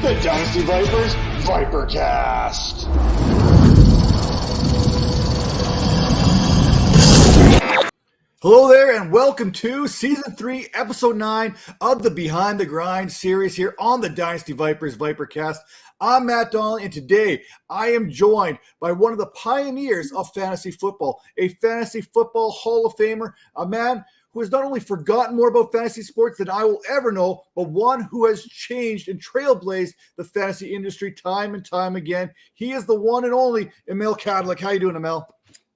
the Dynasty Vipers Vipercast. Hello there, and welcome to Season 3, Episode 9 of the Behind the Grind series here on the Dynasty Vipers Vipercast. I'm Matt Donnelly, and today I am joined by one of the pioneers of fantasy football, a fantasy football Hall of Famer, a man who has not only forgotten more about fantasy sports than I will ever know, but one who has changed and trailblazed the fantasy industry time and time again. He is the one and only Emil Kadlec. How you doing, Emil?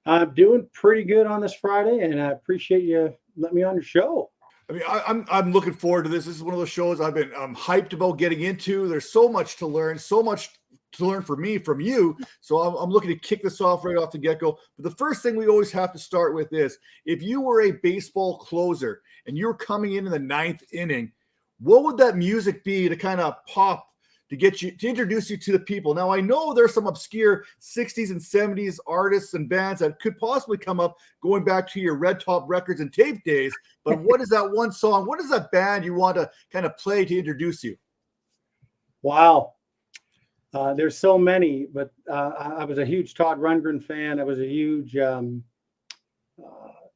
I'm doing pretty good on this Friday, and I appreciate you letting me on your show. I mean, I'm looking forward to this. This is one of those shows I've been hyped about getting into. There's so much to learn, so much to learn from me, from you. So I'm looking to kick this off right off the get-go. But the first thing we always have to start with is, if you were a baseball closer and you were coming in the ninth inning, what would that music be to kind of pop to get you, to introduce you to the people? Now, I know there's some obscure 60s and 70s artists and bands that could possibly come up going back to your Red Top Records and tape days, but what is that one song? What is that band you want to kind of play to introduce you? Wow. There's so many, but I was a huge Todd Rundgren fan. I was a huge ELO,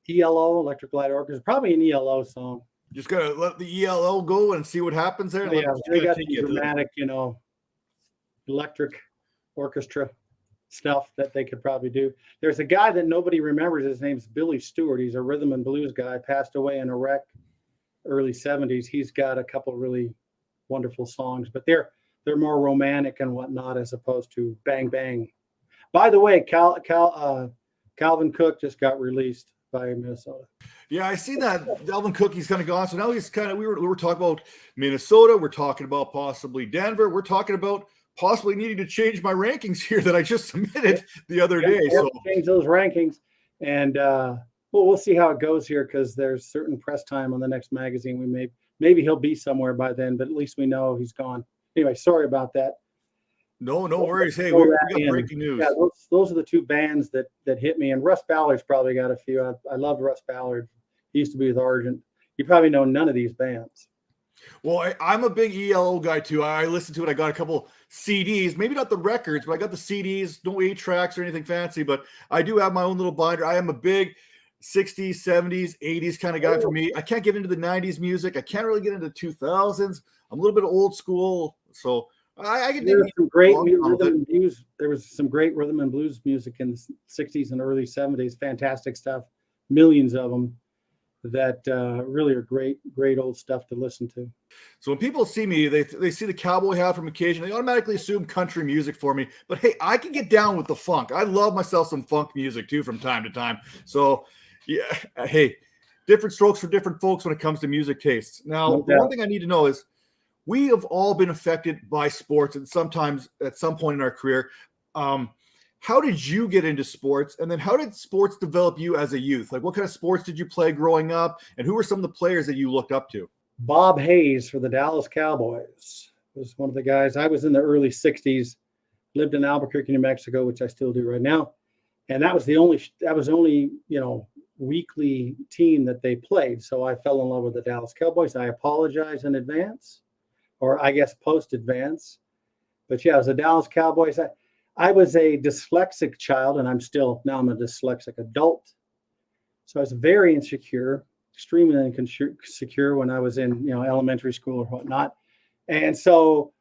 Electric Light Orchestra, probably an ELO song. Just gotta let the ELO go and see what happens there. Yeah, they got the dramatic, electric orchestra stuff that they could probably do. There's a guy that nobody remembers. His name's Billy Stewart. He's a rhythm and blues guy. Passed away in a wreck, early 70s. He's got a couple really wonderful songs, but they're more romantic and whatnot as opposed to bang bang. By the way, Calvin Cook just got released by Minnesota. Yeah, I see that Dalvin Cook, he's kind of gone. So now he's kind of, we were talking about Minnesota. We're talking about possibly Denver. We're talking about possibly needing to change my rankings here that I just submitted the other day. So change those rankings, and we'll see how it goes here, because there's certain press time on the next magazine. Maybe he'll be somewhere by then, but at least we know he's gone. Anyway, sorry about that. No worries. Hey, we got breaking news. Yeah, those are the two bands that hit me. And Russ Ballard's probably got a few. I love Russ Ballard. He used to be with Argent. You probably know none of these bands. Well, I'm a big ELO guy too. I listened to it. I got a couple CDs, maybe not the records, but I got the CDs, no 8 tracks or anything fancy, but I do have my own little binder. I am a big 60s, 70s, 80s kind of guy for me. I can't get into the 90s music. I can't really get into 2000s. I'm a little bit old school. So I can There's some great rhythm and blues. There was some great rhythm and blues music in the 60s and early 70s. Fantastic stuff. Millions of them that really are great old stuff to listen to. So when people see me, they see the cowboy hat from occasion, they automatically assume country music for me. But hey, I can get down with the funk. I love myself some funk music too from time to time. So yeah, hey, different strokes for different folks when it comes to music tastes. Now, the one thing I need to know is, we have all been affected by sports, and sometimes at some point in our career. How did you get into sports? And then how did sports develop you as a youth? Like, what kind of sports did you play growing up? And who were some of the players that you looked up to? Bob Hayes for the Dallas Cowboys was one of the guys. I was in the early 60s, lived in Albuquerque, New Mexico, which I still do right now. And that was the only weekly team that they played. So I fell in love with the Dallas Cowboys. I apologize in advance, or I guess post-advance. But yeah, it was the Dallas Cowboys. I was a dyslexic child, and I'm a dyslexic adult. So I was very insecure, extremely insecure when I was in, elementary school or whatnot. And so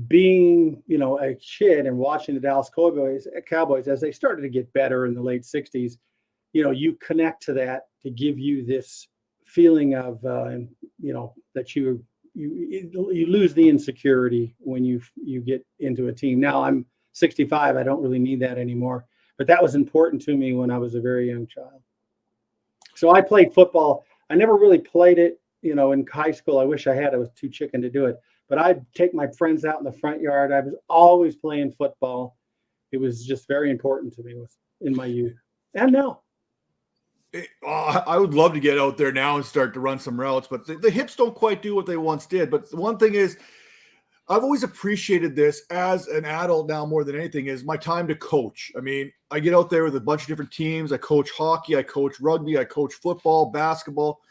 being, a kid and watching the Dallas Cowboys as they started to get better in the late 60s, you connect to that to give you this feeling of, that you lose the insecurity when you get into a team. Now I'm 65. I don't really need that anymore, but that was important to me when I was a very young child. So I played football. I never really played it, in high school. I wish I had. I was too chicken to do it, but I'd take my friends out in the front yard. I was always playing football. It was just very important to me in my youth and now. I would love to get out there now and start to run some routes, but the hips don't quite do what they once did. But the one thing is, I've always appreciated this as an adult now more than anything, is my time to coach. I mean, I get out there with a bunch of different teams. I coach hockey, I coach rugby, I coach football, basketball.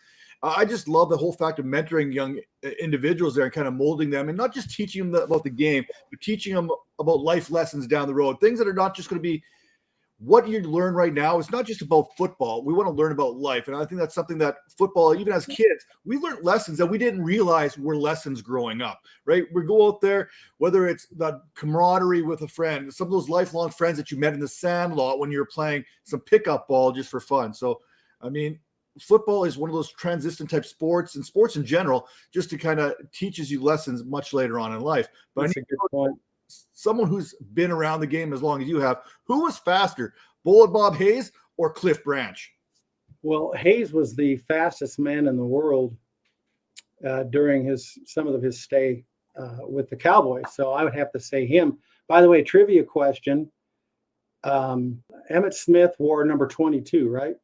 I just love the whole fact of mentoring young individuals there and kind of molding them, and not just teaching them about the game, but teaching them about life lessons down the road, things that are not just going to be what you learn right now. It's not just about football. We want to learn about life. And I think that's something that football, even as kids, we learned lessons that we didn't realize were lessons growing up, right? We go out there, whether it's the camaraderie with a friend, some of those lifelong friends that you met in the sand lot when you were playing some pickup ball just for fun. So, I mean, football is one of those transition type sports, and sports in general, just to kind of teaches you lessons much later on in life. But That's a good point. Someone who's been around the game as long as you have, who was faster, Bullet Bob Hayes or Cliff Branch? Well, Hayes was the fastest man in the world during some of his stay with the Cowboys. So I would have to say him. By the way, trivia question. Emmitt Smith wore number 22, right?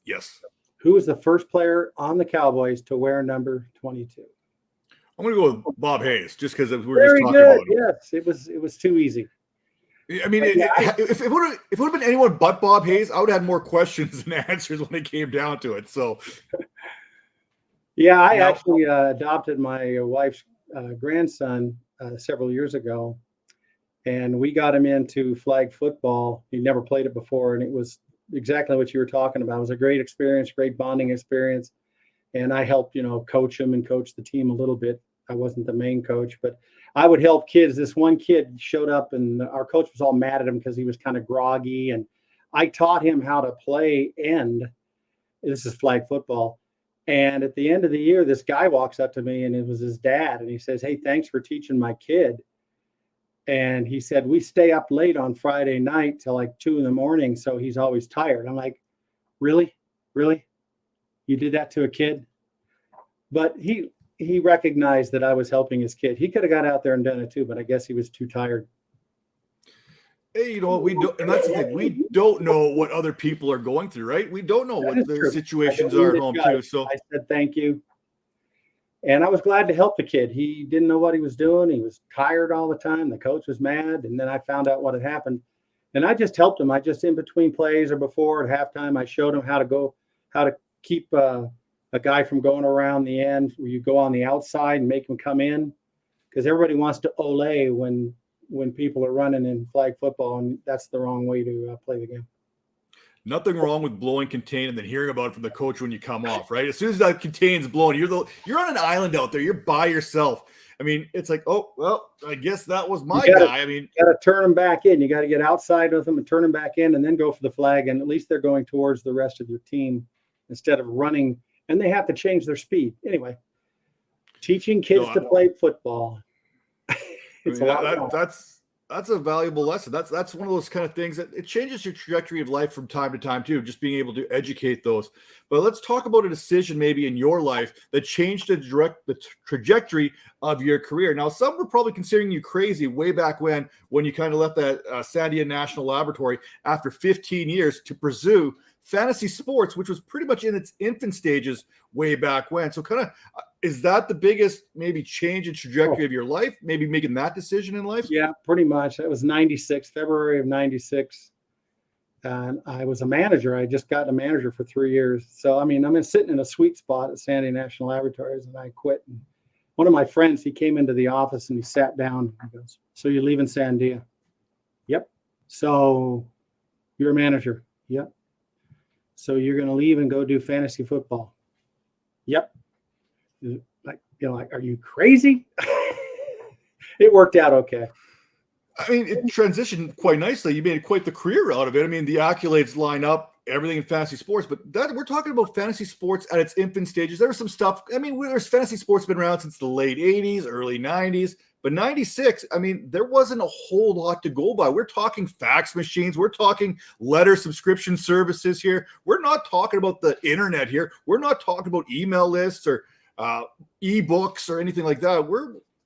Yes. Who was the first player on the Cowboys to wear number 22? I'm going to go with Bob Hayes, just because we were Very just talking good. about him. Yes, it was too easy. I mean, if it would have been anyone but Bob Hayes, I would have had more questions than answers when it came down to it. So, yeah, I actually adopted my wife's grandson several years ago, and we got him into flag football. He never played it before, and it was exactly what you were talking about. It was a great experience, great bonding experience. And I helped, coach him and coach the team a little bit. I wasn't the main coach, but I would help kids. This one kid showed up, and our coach was all mad at him because he was kind of groggy. And I taught him how to play end. This is flag football. And at the end of the year, this guy walks up to me, and it was his dad. And he says, "Hey, thanks for teaching my kid." And he said, "We stay up late on Friday night till like 2 a.m. So he's always tired." I'm like, really? You did that to a kid? But he recognized that I was helping his kid. He could have got out there and done it too, but I guess he was too tired. Hey, you know what we don't, and that's the thing. We don't know what other people are going through, right? We don't know what their situations are at home too. So I said thank you, and I was glad to help the kid. He didn't know what he was doing. He was tired all the time. The coach was mad, and then I found out what had happened, and I just helped him. I just in between plays or before at halftime, I showed him how to keep a guy from going around the end where you go on the outside and make him come in, because everybody wants to ole when people are running in flag football, and that's the wrong way to play the game. nothing wrong with blowing contain and then hearing about it from the coach when you come off, right? As soon as that contain's blown, you're on an island out there. You're by yourself. I mean, it's like, oh, well, I guess that was my guy. I mean, you got to turn them back in. You got to get outside with them and turn them back in and then go for the flag. And at least they're going towards the rest of your team instead of running. And they have to change their speed. Anyway, teaching kids to play football. It's that's a valuable lesson. That's one of those kind of things that it changes your trajectory of life from time to time too, just being able to educate those. But let's talk about a decision maybe in your life that changed the trajectory of your career. Now, some were probably considering you crazy way back when you kind of left that Sandia National Laboratory after 15 years to pursue fantasy sports, which was pretty much in its infant stages way back when. So kind of, is that the biggest maybe change in trajectory of your life? Maybe making that decision in life? Yeah, pretty much. That was 96, February of 96. And I was a manager. I just got a manager for 3 years. So, I mean, I'm sitting in a sweet spot at Sandia National Laboratories, and I quit. And one of my friends, he came into the office and he sat down. He goes, "So you're leaving Sandia?" "Yep." "So you're a manager?" "Yep." "So you're going to leave and go do fantasy football?" "Yep." Like, are you crazy? It worked out okay. I mean, it transitioned quite nicely. You made quite the career out of it. I mean, the accolades line up, everything in fantasy sports, but that we're talking about fantasy sports at its infant stages. There was some stuff. I mean, there's fantasy sports been around since the late 80s, early 90s, but 96, I mean, there wasn't a whole lot to go by. We're talking fax machines. We're talking letter subscription services here. We're not talking about the internet here. We're not talking about email lists or ebooks or anything like that.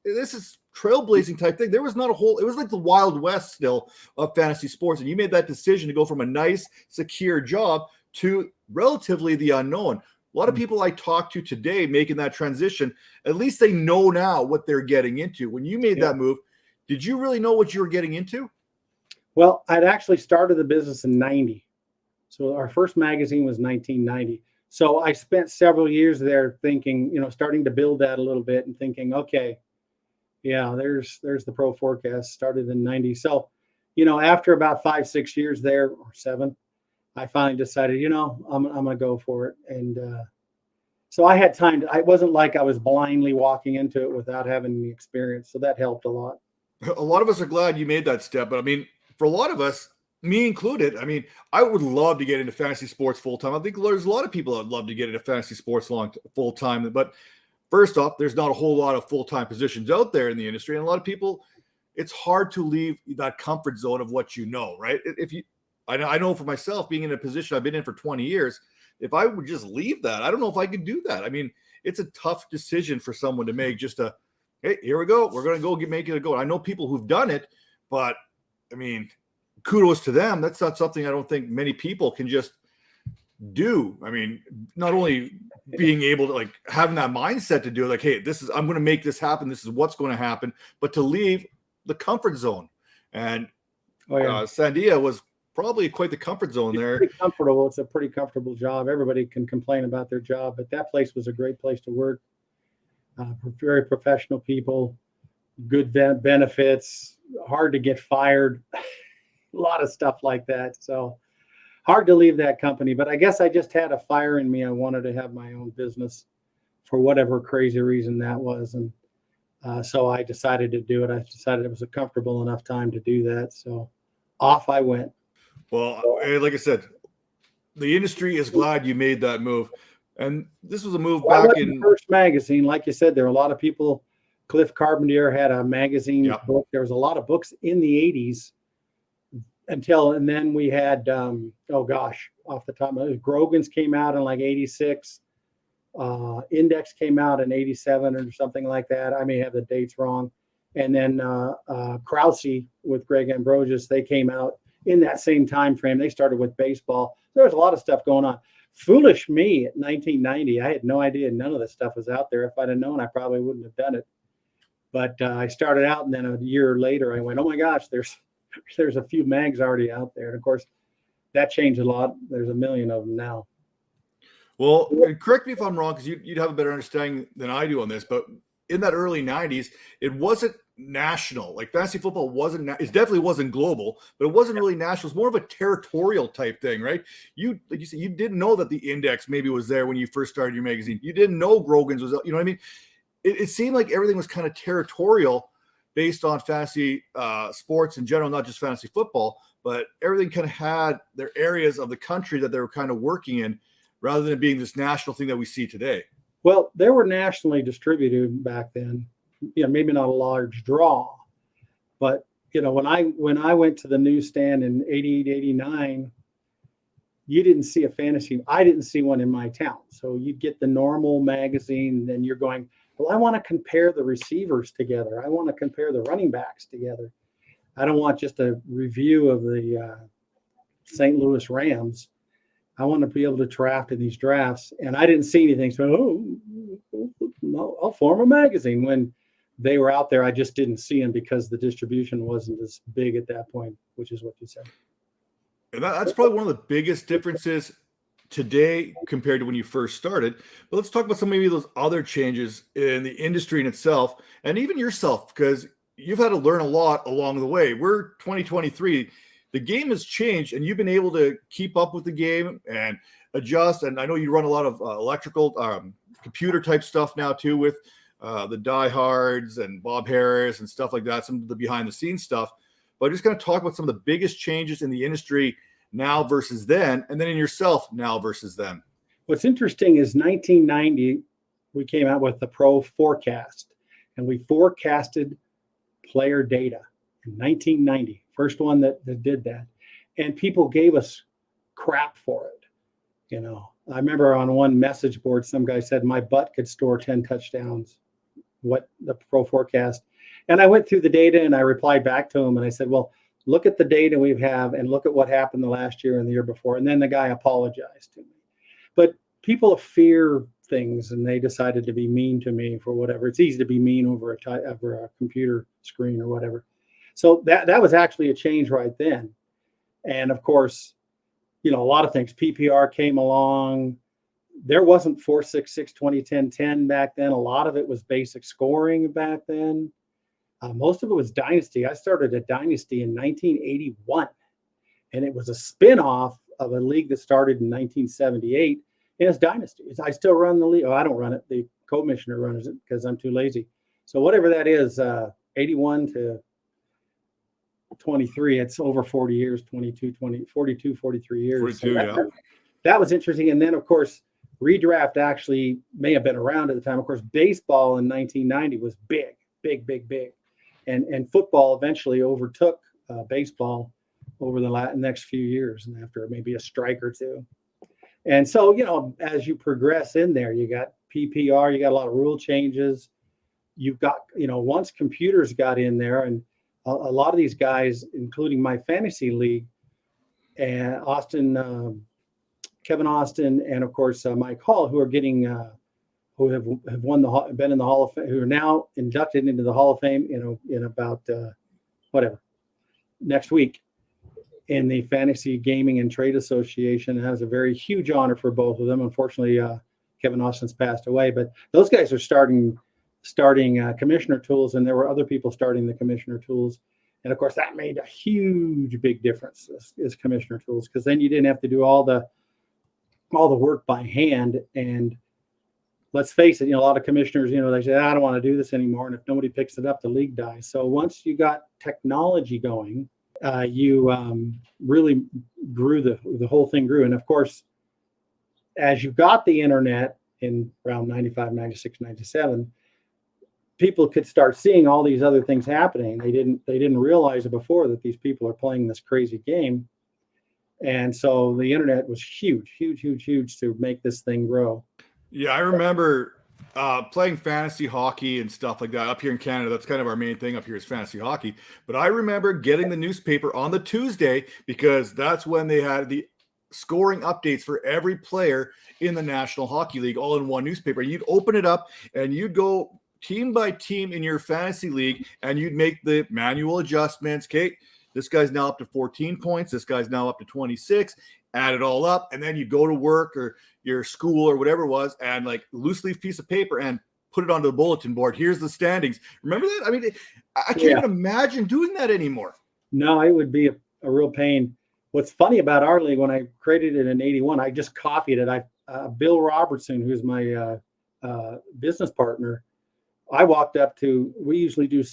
This is trailblazing type thing. There was not a whole, it was like the Wild West still of fantasy sports. And you made that decision to go from a nice, secure job to relatively the unknown. A lot of people I talk to today making that transition, at least they know now what they're getting into. When you made that move, did you really know what you were getting into? Well, I'd actually started the business in 90. So our first magazine was 1990. So I spent several years there thinking, starting to build that a little bit and thinking, okay, yeah, there's the Pro Forecast, started in 90. So, after about 5-6 years there, or 7, I finally decided, I'm going to go for it. And so I had time. I wasn't like I was blindly walking into it without having any experience. So that helped a lot. A lot of us are glad you made that step, but I mean, for a lot of us, me included, I mean, I would love to get into fantasy sports full time. I think there's a lot of people that would love to get into fantasy sports full time. But first off, there's not a whole lot of full time positions out there in the industry, and a lot of people, it's hard to leave that comfort zone of what you know, right? I know for myself, being in a position I've been in for 20 years, if I would just leave that, I don't know if I could do that. I mean, it's a tough decision for someone to make. Hey, here we go. We're going to go make it a go. I know people who've done it, but I mean, kudos to them. That's not something I don't think many people can just do. I mean, not only being able to having that mindset to do it, like, hey, I'm going to make this happen. This is what's going to happen, but to leave the comfort zone. And Sandia was probably quite the comfort zone there. Pretty comfortable. It's a pretty comfortable job. Everybody can complain about their job, but that place was a great place to work. Very professional people, good benefits, hard to get fired, a lot of stuff like that. So hard to leave that company. But I guess I just had a fire in me. I wanted to have my own business for whatever crazy reason that was. And so I decided to do it. I decided it was a comfortable enough time to do that. So off I went. Well, like I said, the industry is glad you made that move. And this was a move back in the first magazine. Like you said, there were a lot of people. Cliff Carpentier had a magazine book. There was a lot of books in the 80s and then we had, off the top of my head, Grogan's came out in like 86. Index came out in 87 or something like that. I may have the dates wrong. And then Krause with Greg Ambrosius, they came out in that same time frame. They started with baseball. There was a lot of stuff going on. Foolish me at 1990. I had no idea none of this stuff was out there. If I'd have known, I probably wouldn't have done it. But I started out, and then a year later, I went, oh my gosh, there's a few mags already out there. And of course, that changed a lot. There's a million of them now. Well, correct me if I'm wrong, because you'd have a better understanding than I do on this, but in that early 90s, it wasn't national. Like fantasy football it definitely wasn't global, but it wasn't really national. It's more of a territorial type thing, right? Like you said, you didn't know that the Index maybe was there when you first started your magazine. You didn't know Grogan's was, you know what I mean? It seemed like everything was kind of territorial based on fantasy sports in general, not just fantasy football, but everything kind of had their areas of the country that they were kind of working in, rather than being this national thing that we see today. Well, they were nationally distributed back then. Maybe not a large draw, but when I went to the newsstand in 88, 89, you didn't see a fantasy. I didn't see one in my town. So you'd get the normal magazine, and then you're going, well, I want to compare the receivers together. I want to compare the running backs together. I don't want just a review of the St. Louis Rams. I want to be able to draft in these drafts. And I didn't see anything. So, no, I'll form a magazine. When they were out there, I just didn't see them because the distribution wasn't as big at that point, which is what you said. And that's probably one of the biggest differences today compared to when you first started. But let's talk about some maybe those other changes in the industry in itself, and even yourself, because you've had to learn a lot along the way. We're 2023. The game has changed, and you've been able to keep up with the game and adjust. And I know you run a lot of electrical, computer type stuff now too, with the diehards and Bob Harris and stuff like that, some of the behind the scenes stuff. But I'm just going to talk about some of the biggest changes in the industry now versus then, and then in yourself now versus then. What's interesting is 1990, we came out with the Pro Forecast, and we forecasted player data in 1990. First one that did that. And people gave us crap for it. I remember on one message board, some guy said my butt could store 10 touchdowns. What the Pro Forecast. And I went through the data and I replied back to him and I said, well, look at the data we have and look at what happened the last year and the year before. And then the guy apologized to me. But people fear things, and they decided to be mean to me for whatever. It's easy to be mean over a computer screen or whatever. So that was actually a change right then. And of course, a lot of things. PPR came along. there wasn't 466 2010 10 back then. A lot of it was basic scoring back then. Most of it was Dynasty. I started at Dynasty in 1981, and it was a spin-off of a league that started in 1978. And it's Dynasty. I still run the league. Oh, I don't run it. The commissioner runs it because I'm too lazy. So whatever that is, 81 to 23, it's over 40 years, 42, 20, 42, 43 years. 42, so that was interesting. And then, of course, redraft actually may have been around at the time. Of course, baseball in 1990 was big. And football eventually overtook baseball over the next few years, and after maybe a strike or two. And so, as you progress in there, you got PPR, you got a lot of rule changes. You've got, once computers got in there, and a lot of these guys, including my fantasy league, and Kevin Austin, and of course Mike Hall, who are getting, who have been in the Hall of Fame, who are now inducted into the Hall of Fame, in about next week, in the Fantasy Gaming and Trade Association. It has a very huge honor for both of them. Unfortunately, Kevin Austin's passed away, but those guys are starting commissioner tools, and there were other people starting the commissioner tools. And of course, that made a huge, big difference as commissioner tools, because then you didn't have to do all the work by hand. And let's face it, a lot of commissioners, they say, I don't want to do this anymore. And if nobody picks it up, the league dies. So once you got technology going, you really grew, the whole thing grew. And of course, as you got the internet in around 95, 96, 97, people could start seeing all these other things happening. They didn't realize it before, that these people are playing this crazy game. And so the internet was huge to make this thing grow. Yeah, I remember playing fantasy hockey and stuff like that up here in Canada. That's kind of our main thing up here is fantasy hockey. But I remember getting the newspaper on the Tuesday, because that's when they had the scoring updates for every player in the National Hockey League all in one newspaper. You'd open it up and you'd go team by team in your fantasy league, and you'd make the manual adjustments. Okay, this guy's now up to 14 points. This guy's now up to 26. Add it all up, and then you go to work or your school or whatever it was, and like loose leaf piece of paper and put it onto the bulletin board. Here's the standings. Remember that? I mean, I can't even imagine doing that anymore. No, it would be a real pain. What's funny about our league, when I created it in 81, I just copied it. Bill Robertson, who's my business partner, I walked up to, we usually do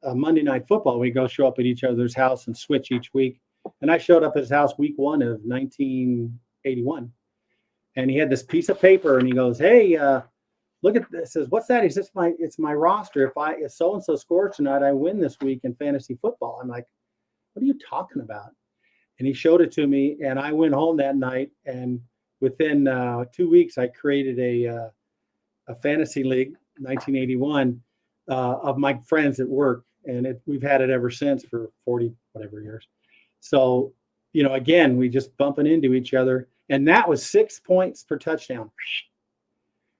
Monday Night Football. We go show up at each other's house and switch each week. And I showed up at his house week 1 of 1981. And he had this piece of paper, and he goes, hey, look at this. Says, what's that? He says, it's my roster. If so-and-so scores tonight, I win this week in fantasy football. I'm like, what are you talking about? And he showed it to me, and I went home that night. And within 2 weeks, I created a fantasy league, 1981, of my friends at work. And we've had it ever since for 40 whatever years. So, again, we just bumping into each other. And that was 6 points per touchdown.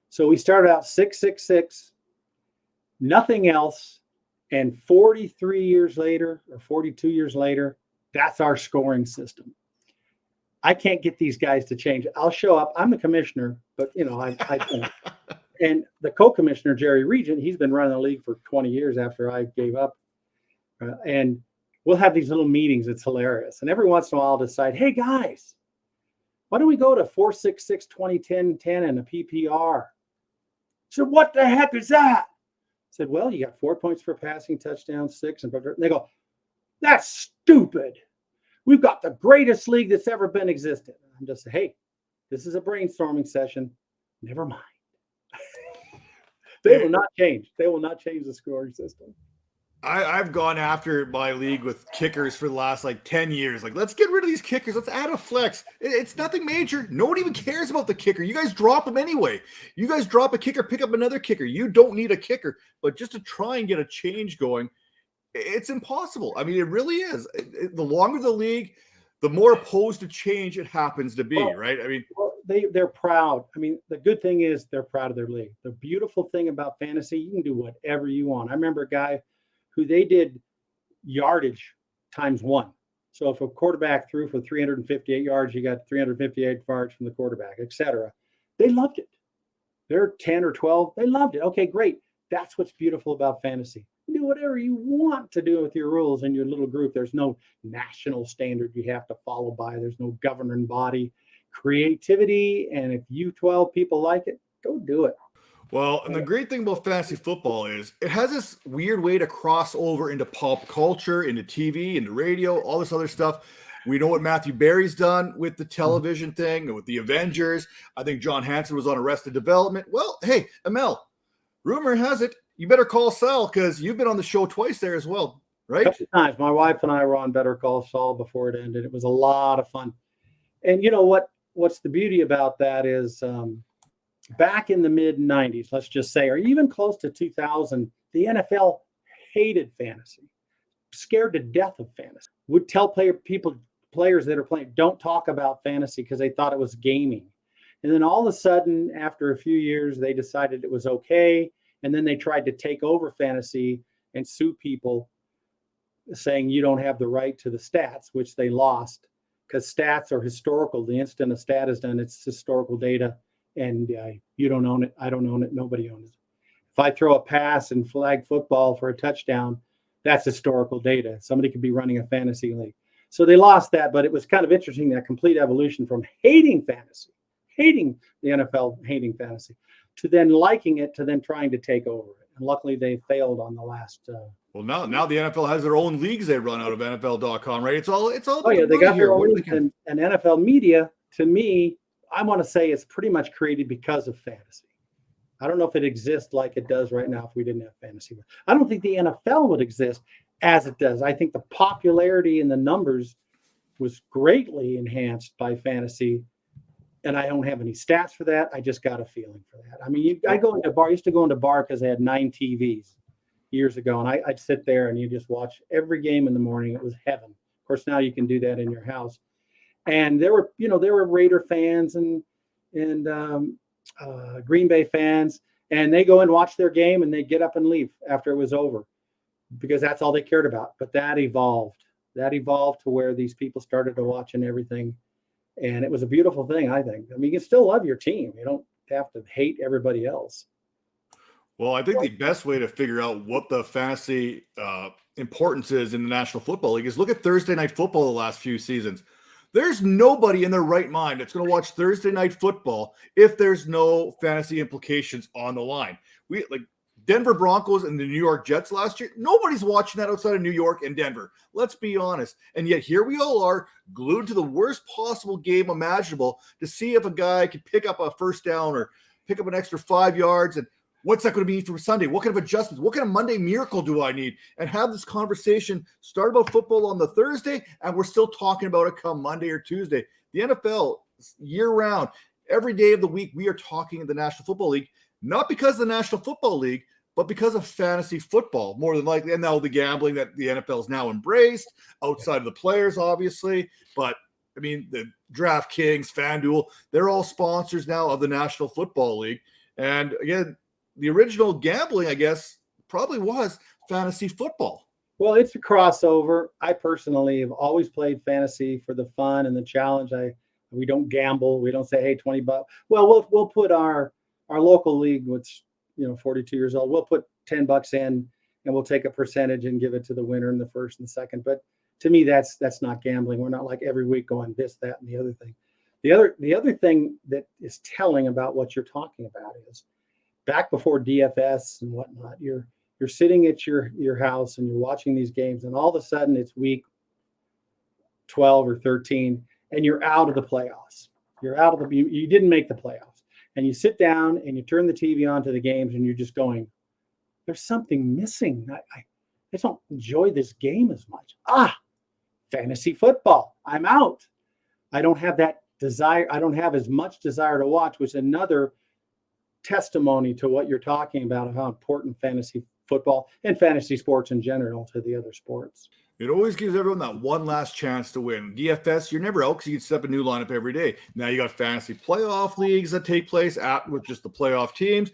So we started out 666, nothing else. And 43 years later, or 42 years later, that's our scoring system. I can't get these guys to change. I'll show up. I'm the commissioner, but, I and the co-commissioner, Jerry Regent, he's been running the league for 20 years after I gave up. And we'll have these little meetings. It's hilarious. And every once in a while I'll decide, hey, guys, why don't we go to 466 2010 10 and a PPR? So what the heck is that? I said, well, you got 4 points for passing, touchdown, 6. And they go, that's stupid. We've got the greatest league that's ever been existed. I'm just saying, hey, this is a brainstorming session. Never mind. They will not change. They will not change the scoring system. I've gone after my league with kickers for the last 10 years. Let's get rid of these kickers. Let's add a flex. It's nothing major. No one even cares about the kicker. You guys drop them anyway. You guys drop a kicker, pick up another kicker. You don't need a kicker. But just to try and get a change going, it's impossible. I mean, it really is. The longer the league, the more opposed to change it happens to be, right? I mean, they're proud. I mean, the good thing is they're proud of their league. The beautiful thing about fantasy, you can do whatever you want. I remember a guy who they did yardage times 1. So if a quarterback threw for 358 yards, you got 358 yards from the quarterback, etc. They loved it. They're 10 or 12. They loved it. Okay, great. That's what's beautiful about fantasy. Do whatever you want to do with your rules in your little group. There's no national standard you have to follow by. There's no governing body. Creativity, and if you 12 people like it, go do it. Well, and the great thing about fantasy football is it has this weird way to cross over into pop culture, into TV, into radio, all this other stuff. We know what Matthew Berry's done with the television thing and with the Avengers. I think John Hanson was on Arrested Development. Well, hey, Emil, rumor has it you better call Sal because you've been on the show twice there as well, right? A couple times. My wife and I were on Better Call Saul before it ended. It was a lot of fun. And you know what's the beauty about that is back in the mid 90s, let's just say, or even close to 2000, the NFL hated fantasy, scared to death of fantasy, would tell players that are playing, don't talk about fantasy because they thought it was gaming. And then all of a sudden, after a few years, they decided it was okay. And then they tried to take over fantasy and sue people saying you don't have the right to the stats, which they lost because stats are historical. The instant a stat is done, it's historical data. And you don't own it. I don't own it. Nobody owns it. If I throw a pass in flag football for a touchdown, that's historical data. Somebody could be running a fantasy league. So they lost that, but it was kind of interesting, that complete evolution from hating fantasy, hating the NFL, hating fantasy, to then liking it, to then trying to take over it. And luckily they failed on the last. Well, now the NFL has their own leagues they run out of NFL.com, right? It's all. Oh yeah, they got their own leagues, and NFL media, to me, I want to say it's pretty much created because of fantasy. I don't know if it exists like it does right now if we didn't have fantasy. I don't think the NFL would exist as it does. I think the popularity and the numbers was greatly enhanced by fantasy. And I don't have any stats for that. I just got a feeling for that. I mean, I go into a bar. I used to go into a bar because they had 9 TVs years ago. And I'd sit there and you just watch every game in the morning. It was heaven. Of course, now you can do that in your house. And there were Raider fans and Green Bay fans, and they go and watch their game and they get up and leave after it was over because that's all they cared about. But that evolved to where these people started to watch and everything. And it was a beautiful thing, I think. I mean, you can still love your team. You don't have to hate everybody else. Well, I think the best way to figure out what the fantasy importance is in the National Football League is look at Thursday Night Football the last few seasons. There's nobody in their right mind that's going to watch Thursday Night Football if there's no fantasy implications on the line. We like Denver Broncos and the New York Jets last year. Nobody's watching that outside of New York and Denver. Let's be honest. And yet here we all are glued to the worst possible game imaginable to see if a guy can pick up a first down or pick up an extra 5 yards. And what's that going to be for Sunday? What kind of adjustments? What kind of Monday miracle do I need? And have this conversation start about football on the Thursday, and we're still talking about it come Monday or Tuesday. The NFL, year-round, every day of the week, we are talking in the National Football League, not because of the National Football League, but because of fantasy football, more than likely. And now the gambling that the NFL has now embraced, outside of the players, obviously. But, I mean, the DraftKings, FanDuel, they're all sponsors now of the National Football League. And, again, the original gambling, I guess, probably was fantasy football. Well, it's a crossover. I personally have always played fantasy for the fun and the challenge. We don't gamble. We don't say, hey, $20. Well, we'll put our local league, which 42 years old. We'll put $10 in, and we'll take a percentage and give it to the winner in the first and second. But to me, that's not gambling. We're not like every week going this, that, and the other thing. The other thing that is telling about what you're talking about is back before DFS and whatnot, you're sitting at your house and you're watching these games, and all of a sudden it's week 12 or 13, and you're out of the playoffs. You didn't make the playoffs. And you sit down and you turn the TV on to the games, and you're just going, there's something missing. I just don't enjoy this game as much. Fantasy football. I'm out. I don't have that desire. I don't have as much desire to watch, which is another testimony to what you're talking about of how important fantasy football and fantasy sports in general to the other sports. It always gives everyone that one last chance to win. DFS, you're never out because you can set up a new lineup every day. Now you got fantasy playoff leagues that take place with just the playoff teams.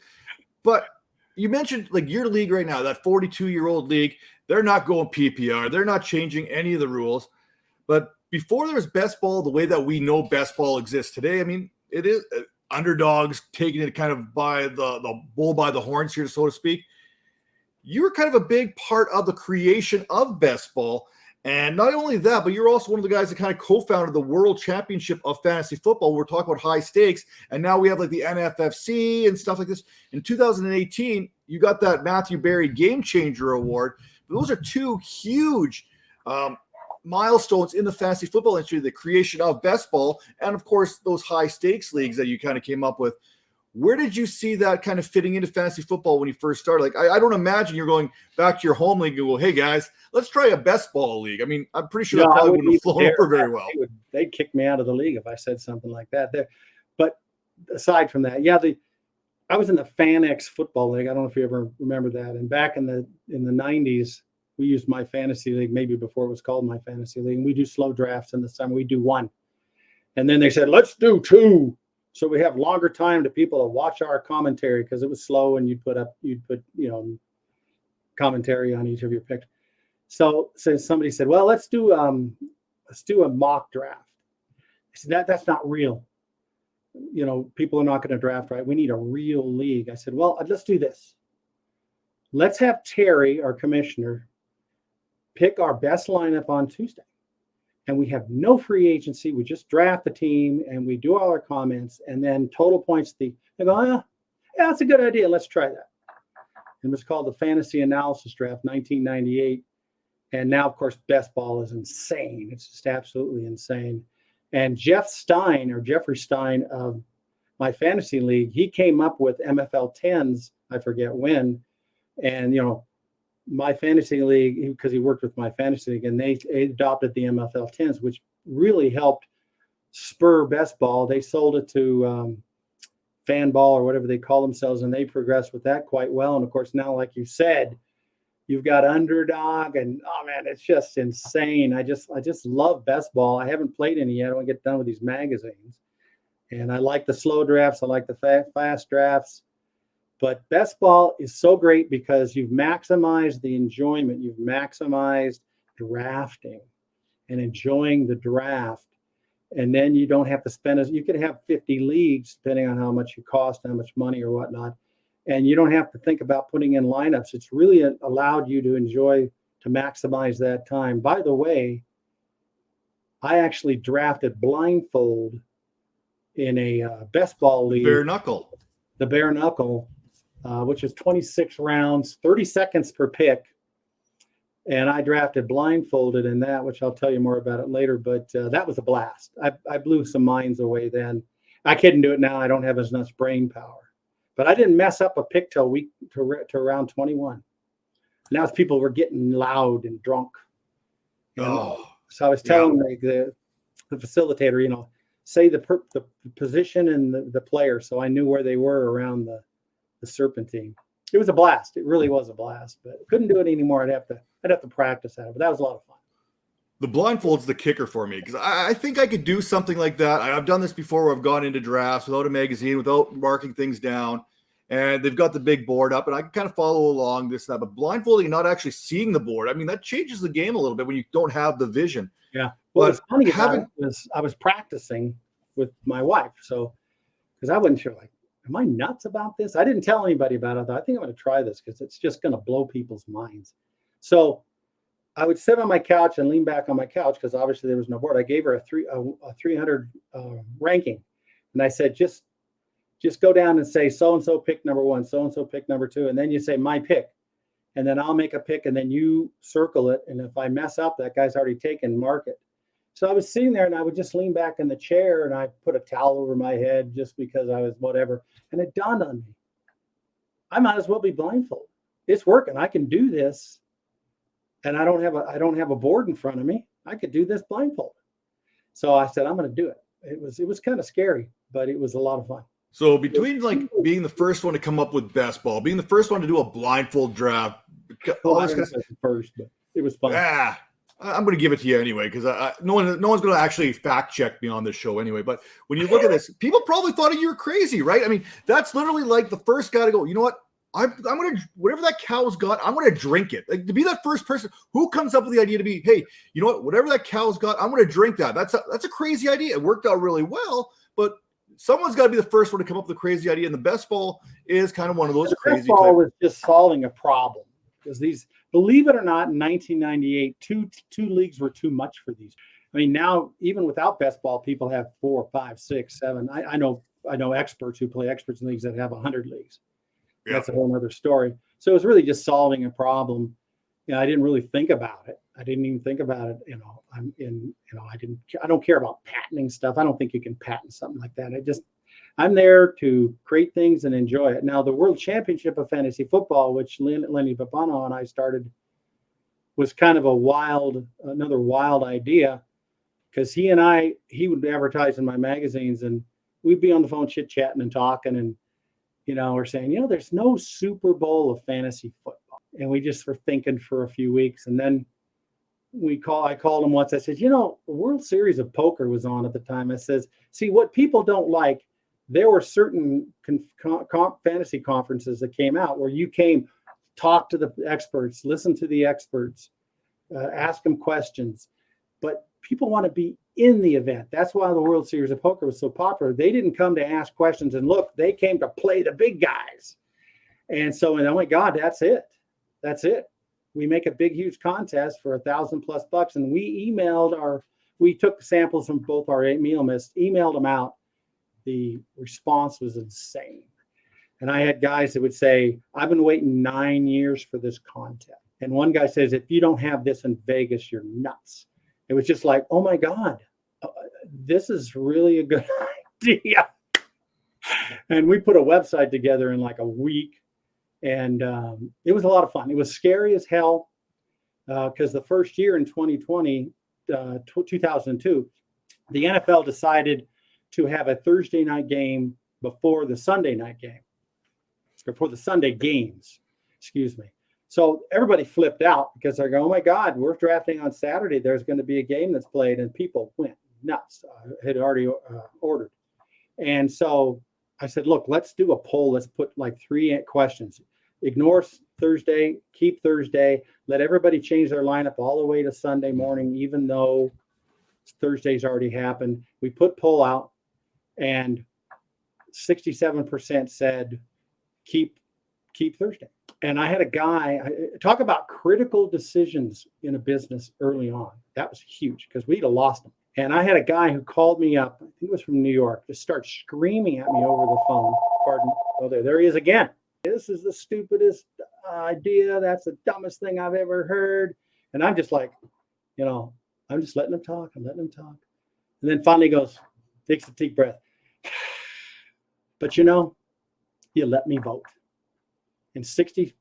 But you mentioned like your league right now, that 42-year-old league, they're not going PPR. They're not changing any of the rules. But before there was best ball, the way that we know best ball exists today, I mean, it is underdogs taking it kind of by the bull by the horns here, so to speak. You were kind of a big part of the creation of best ball. And not only that, but you're also one of the guys that kind of co-founded the World Championship of Fantasy Football. We're talking about high stakes. And now we have like the NFFC and stuff like this. In 2018, you got that Matthew Berry Game Changer Award. But those are two huge milestones in the fantasy football industry, the creation of best ball, and of course, those high stakes leagues that you kind of came up with. Where did you see that kind of fitting into fantasy football when you first started? Like, I don't imagine you're going back to your home league and go, hey, guys, let's try a best ball league. I mean, I'm pretty sure that probably wouldn't have flown over very well. They'd kick me out of the league if I said something like that. But aside from that, I was in the FanX football league. I don't know if you ever remember that. And back in the 90s, we used my fantasy league, maybe before it was called my fantasy league. And we do slow drafts in the summer. We do one. And then they said, let's do two. So we have longer time to people to watch our commentary because it was slow and you'd put commentary on each of your picks. So somebody said, well, let's do a mock draft. I said, that's not real. People are not going to draft right. We need a real league. I said, well, let's do this. Let's have Terry, our commissioner, pick our best lineup on Tuesday. And we have no free agency. We just draft the team and we do all our comments and then total points. They go, yeah, that's a good idea. Let's try that. It was called the Fantasy Analysis Draft, 1998. And now, of course, best ball is insane. It's just absolutely insane. And Jeffrey Stein of my fantasy league, he came up with MFL 10s, I forget when. And, my fantasy league, because he worked with my fantasy league, and they adopted the MFL 10s, which really helped spur best ball. They sold it to Fan Ball or whatever they call themselves, and they progressed with that quite well. And of course, now, like you said, you've got Underdog, and oh man, it's just insane. I just love best ball. I haven't played any yet. I want to get done with these magazines, and I like the slow drafts. I like the fast drafts. But best ball is so great because you've maximized the enjoyment. You've maximized drafting and enjoying the draft. And then you don't have to spend you could have 50 leagues depending on how much you cost, how much money or whatnot. And you don't have to think about putting in lineups. It's really allowed you to enjoy, to maximize that time. By the way, I actually drafted blindfold in a best ball league. Bare knuckle. The bare knuckle. Which is 26 rounds, 30 seconds per pick. And I drafted blindfolded in that, which I'll tell you more about it later. But that was a blast. I blew some minds away then. I couldn't do it now. I don't have as much brain power. But I didn't mess up a pick till to round 21. Now people were getting loud and drunk. So I was telling the facilitator, say the position and the player. So I knew where they were around the serpentine. It was a blast. It really was a blast, but couldn't do it anymore. I'd have to practice at it, but that was a lot of fun. The blindfold's the kicker for me because I think I could do something like that. I've done this before where I've gone into drafts without a magazine, without marking things down, and they've got the big board up, and I can kind of follow along this and that. But blindfolding and not actually seeing the board, I mean, that changes the game a little bit when you don't have the vision. Yeah. Well, what's funny about it was I was practicing with my wife, so because I wasn't sure, like, am I nuts about this? I didn't tell anybody about it. I think I'm going to try this because it's just going to blow people's minds. So I would sit on my couch and lean back on my couch because obviously there was no board. I gave her a 300 ranking. And I said, just go down and say so-and-so pick number one, so-and-so pick number two. And then you say my pick. And then I'll make a pick and then you circle it. And if I mess up, that guy's already taken, mark it. So I was sitting there and I would just lean back in the chair and I put a towel over my head just because I was whatever. And it dawned on me, I might as well be blindfolded. It's working. I can do this. And I don't have a board in front of me. I could do this blindfolded. So I said, I'm going to do it. It was kind of scary, but it was a lot of fun. So between like being the first one to come up with best ball, being the first one to do a blindfold draft, all this kind of first, but it was fun. Yeah. I'm going to give it to you anyway because no one's going to actually fact check me on this show anyway. But when you look at this, people probably thought you were crazy, right? I mean, that's literally like the first guy to go, you know what? I'm going to, whatever that cow's got, I'm going to drink it. Like, to be that first person who comes up with the idea to be, hey, you know what? Whatever that cow's got, I'm going to drink that. That's a crazy idea. It worked out really well, but someone's got to be the first one to come up with a crazy idea. And the best ball is kind of one of those crazy. Best ball was just solving a problem, because these, believe it or not, in 1998, two leagues were too much for these. I mean, now even without best ball, people have 4, 5, 6, 7. I know experts who play experts in leagues that have 100 leagues. Yeah. That's a whole other story. So it was really just solving a problem. I didn't really think about it. I didn't even think about it. I don't care about patenting stuff. I don't think you can patent something like that. I'm there to create things and enjoy it. Now, the World Championship of Fantasy Football, which Lenny Papano and I started, was kind of another wild idea, because he would advertise in my magazines, and we'd be on the phone chit-chatting and talking, and we're saying, there's no Super Bowl of fantasy football. And we just were thinking for a few weeks. And then I called him once. I said, the World Series of Poker was on at the time. I says, see, what people don't like, there were certain fantasy conferences that came out where you came, talk to the experts, listen to the experts, ask them questions. But people want to be in the event. That's why the World Series of Poker was so popular. They didn't come to ask questions and look, they came to play the big guys. And so, oh my God, that's it. That's it. We make a big, huge contest for $1,000+ and we took samples from both our meal lists, emailed them out. The response was insane. And I had guys that would say, I've been waiting 9 years for this contest. And one guy says, if you don't have this in Vegas, you're nuts. It was just like, oh my God, this is really a good idea. And we put a website together in like a week. And it was a lot of fun. It was scary as hell, because the first year in 2002, the NFL decided to have a Thursday night game before the Sunday night game, before the Sunday games, excuse me. So everybody flipped out, because they're going, oh my God, we're drafting on Saturday. There's going to be a game that's played, and people went nuts. Had already ordered. And so I said, look, let's do a poll. Let's put like 3 questions. Ignore Thursday, keep Thursday. Let everybody change their lineup all the way to Sunday morning, even though Thursday's already happened. We put poll out, and 67% said keep Thursday. And I had a guy, talk about critical decisions in a business early on. That was huge, because we'd have lost them. And I had a guy who called me up, I think it was from New York, to start screaming at me over the phone. Pardon. Oh, there he is again. This is the stupidest idea. That's the dumbest thing I've ever heard. And I'm just like, I'm just letting him talk. I'm letting him talk. And then finally goes, takes a deep breath. But you let me vote. And 67%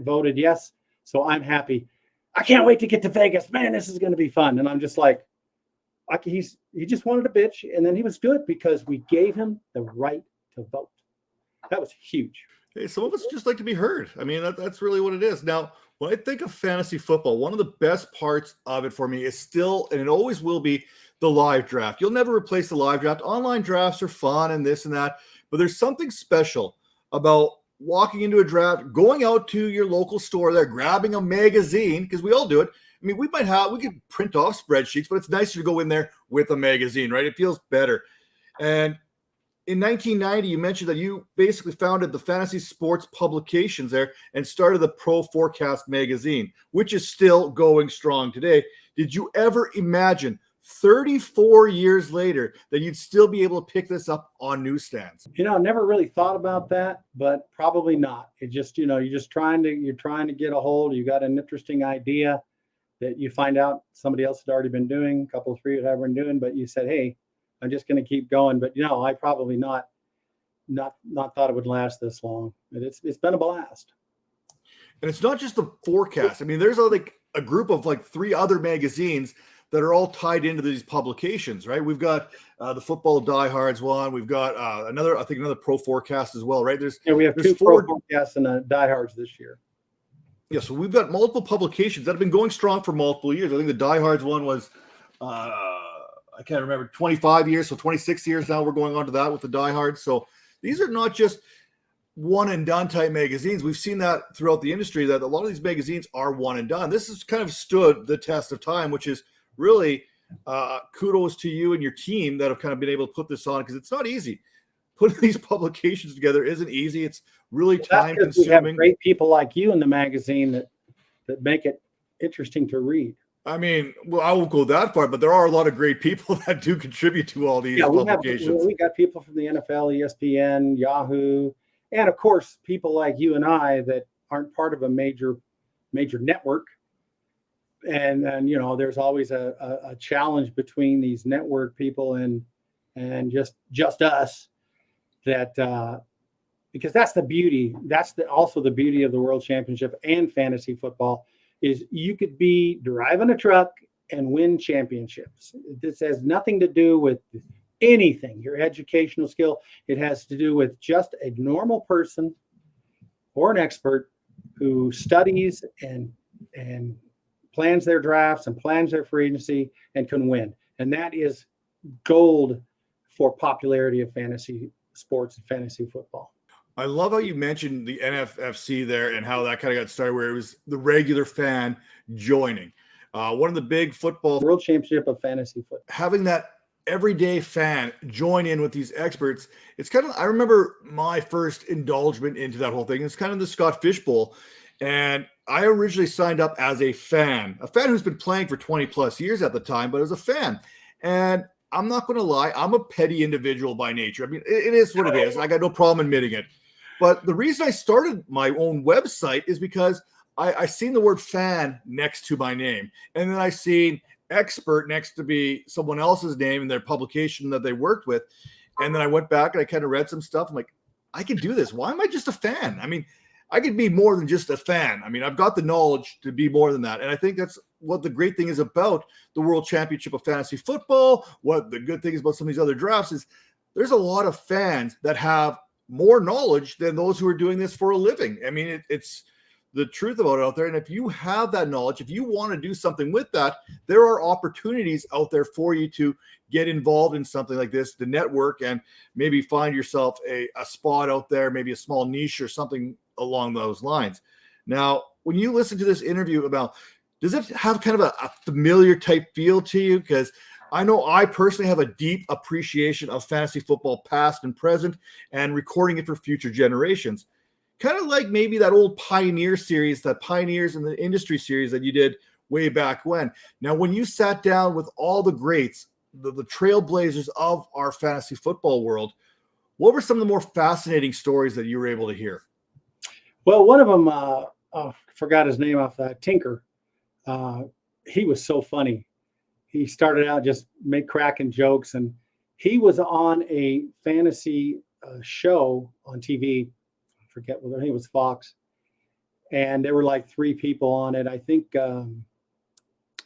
voted yes. So I'm happy. I can't wait to get to Vegas. Man, this is going to be fun. And I'm just like, he just wanted to bitch, and then he was good because we gave him the right to vote. That was huge. Hey, some of us just like to be heard. I mean, that's really what it is. Now, when I think of fantasy football, one of the best parts of it for me is still, and it always will be, the live draft. You'll never replace the live draft. Online drafts are fun and this and that, but there's something special about walking into a draft, going out to your local store there, grabbing a magazine, because we all do it. I mean, we could print off spreadsheets, but it's nicer to go in there with a magazine, right? It feels better. And in 1990, you mentioned that you basically founded the fantasy sports publications there and started the Pro Forecast magazine, which is still going strong today. Did you ever imagine 34 years later that you'd still be able to pick this up on newsstands? I never really thought about that, but probably not. It just, you're trying to get a hold. You got an interesting idea that you find out somebody else had already been doing, a couple of three had been doing, but you said, hey, I'm just going to keep going. But I probably not thought it would last this long. But it's been a blast. And it's not just the forecast. I mean, there's like a group of like 3 other magazines that are all tied into these publications, right? We've got the Football Diehards one. We've got another Pro Forecast as well, right? We have 2 Pro Forecasts and Diehards this year. Yeah, so we've got multiple publications that have been going strong for multiple years. I think the Diehards one was, I can't remember, 25 years, so 26 years now we're going on to that with the Diehards. So these are not just one and done type magazines. We've seen that throughout the industry, that a lot of these magazines are one and done. This has kind of stood the test of time, which is really kudos to you and your team that have kind of been able to put this on, because it's not easy. Putting these publications together isn't easy. It's really time consuming. We have great people like you in the magazine that make it interesting to read. I mean, well, I won't go that far, but there are a lot of great people that do contribute to all these publications. We got people from the NFL, ESPN, Yahoo, and of course, people like you and I that aren't part of a major network. And there's always a challenge between these network people and just us. That because that's the beauty. That's also the beauty of the World Championship and fantasy football. Is you could be driving a truck and win championships. This has nothing to do with anything, your educational skill. It has to do with just a normal person or an expert who studies and plans their drafts and plans their free agency and can win. And that is gold for popularity of fantasy sports and fantasy football. I love how you mentioned the NFFC there and how that kind of got started, where it was the regular fan joining. One of the big football World Championship of fantasy football. Having that everyday fan join in with these experts, it's kind of, I remember my first indulgement into that whole thing. It's kind of the Scott Fish Bowl. And I originally signed up as a fan who's been playing for 20 plus years at the time, but as a fan. And I'm not going to lie, I'm a petty individual by nature. I mean, it is what it is. I got no problem admitting it. But the reason I started my own website is because I seen the word fan next to my name. And then I seen expert next to be someone else's name in their publication that they worked with. And then I went back and I kind of read some stuff. I'm like, I can do this. Why am I just a fan? I mean, I could be more than just a fan. I mean, I've got the knowledge to be more than that. And I think that's what the great thing is about the World Championship of Fantasy Football. What the good thing is about some of these other drafts is there's a lot of fans that have more knowledge than those who are doing this for a living. I mean, it's the truth about it out there. And if you have that knowledge, if you want to do something with that, there are opportunities out there for you to get involved in something like this, to network and maybe find yourself a spot out there, maybe a small niche or something along those lines. Now, when you listen to this interview about, does it have kind of a familiar type feel to you? Because I know I personally have a deep appreciation of fantasy football past and present and recording it for future generations. Kind of like maybe that old Pioneer series, that Pioneers in the Industry series that you did way back when. Now, when you sat down with all the greats, the trailblazers of our fantasy football world, what were some of the more fascinating stories that you were able to hear? Well, one of them, I forgot his name off that, Tinker. He was so funny. He started out just cracking jokes, and he was on a fantasy show on TV. I forget whether it was Fox, and there were like 3 people on it. I think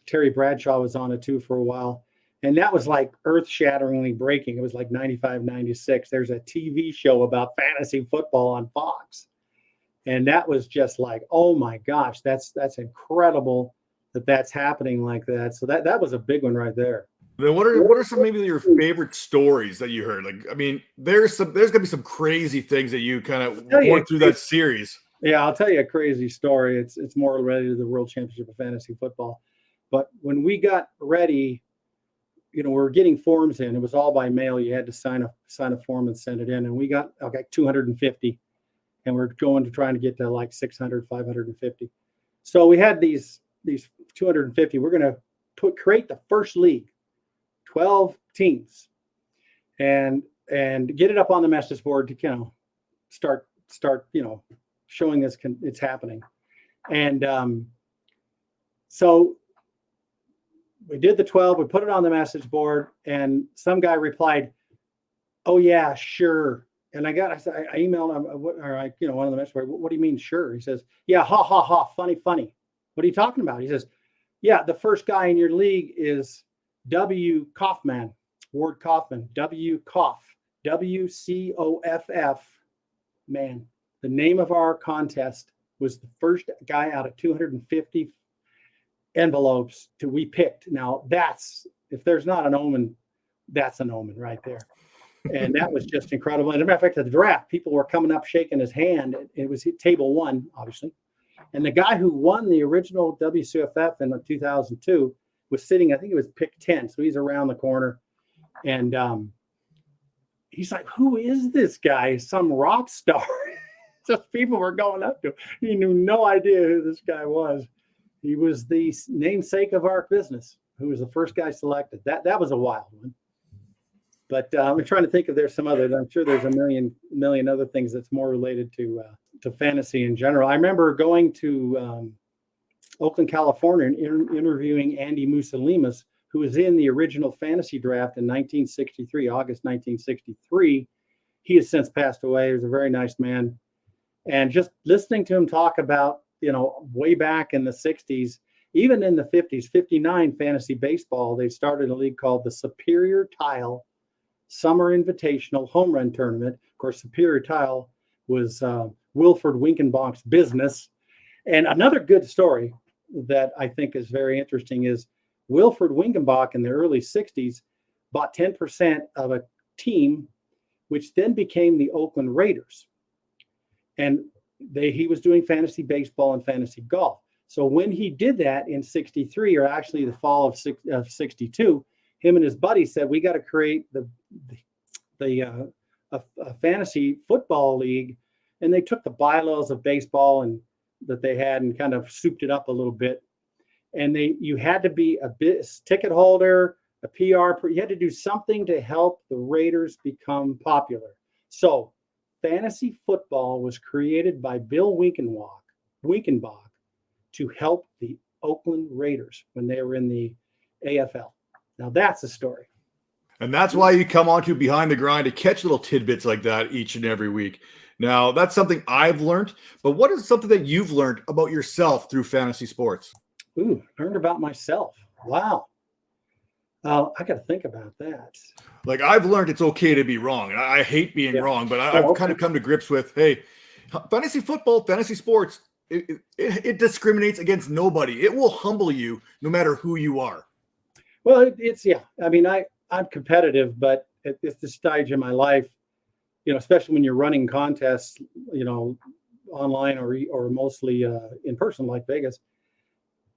Terry Bradshaw was on it too for a while, and that was like earth-shatteringly breaking. It was like 95, 96. There's a TV show about fantasy football on Fox, and that was just like, oh my gosh, that's incredible that's happening like that. So that was a big one right there. Then what are some maybe your favorite stories that you heard? Like, I mean, there's gonna be some crazy things that you kind of went through that series. Yeah, I'll tell you a crazy story. It's more related to the World Championship of Fantasy Football. But when we got ready, we were getting forms in. It was all by mail. You had to sign a form and send it in. And we got 250, and we're going to trying to get to like 600, 550. So we had these 250. We're going to create the first league, 12 teams, and get it up on the message board to start showing this it's happening. And so we did the 12. We put it on the message board, and some guy replied, "Oh yeah, sure." And I emailed him, one of the message board. What do you mean, sure? He says, "Yeah, ha ha ha, funny. What are you talking about?" He says, "Yeah, the first guy in your league is W. Kaufman, Ward Kaufman, W. Koff, WCOFF, man. The name of our contest was the first guy out of 250 envelopes we picked. Now if there's not an omen, that's an omen right there." And that was just incredible. And as a matter of fact, at the draft, people were coming up shaking his hand. It was table 1, obviously. And the guy who won the original WCFF in 2002 was sitting, I think it was pick 10. So he's around the corner. And he's like, who is this guy? Some rock star. Just people were going up to him. He knew no idea who this guy was. He was the namesake of our business, who was the first guy selected. That was a wild one. But I'm trying to think if there's some other. I'm sure there's a million other things that's more related to fantasy in general. I remember going to Oakland, California, and interviewing Andy Musolimas, who was in the original fantasy draft in 1963, August 1963. He has since passed away. He was a very nice man. And just listening to him talk about, way back in the 60s, even in the 50s, 59 fantasy baseball, they started a league called the Superior Tile Summer Invitational Home Run Tournament. Of course, Superior Tile was Wilford Winkenbach's business. And another good story that I think is very interesting is Wilford Winkenbach in the early 60s bought 10% of a team, which then became the Oakland Raiders. And he was doing fantasy baseball and fantasy golf. So when he did that in 63, or actually the fall of 62, him and his buddy said, we got to create a fantasy football league. And they took the bylaws of baseball and that they had and kind of souped it up a little bit. And you had to be a ticket holder, a PR, you had to do something to help the Raiders become popular. So fantasy football was created by Bill Winkenbach to help the Oakland Raiders when they were in the AFL. Now that's a story. And that's why you come on to Behind the Grind to catch little tidbits like that each and every week. Now, that's something I've learned, but what is something that you've learned about yourself through fantasy sports? Ooh, learned about myself. Wow. I got to think about that. Like, I've learned it's okay to be wrong. And I hate being wrong, but I've kind of come to grips with, hey, fantasy football, fantasy sports, it discriminates against nobody. It will humble you no matter who you are. Well, I mean, I'm competitive, but at this stage in my life, especially when you're running contests, online or mostly in person like Vegas,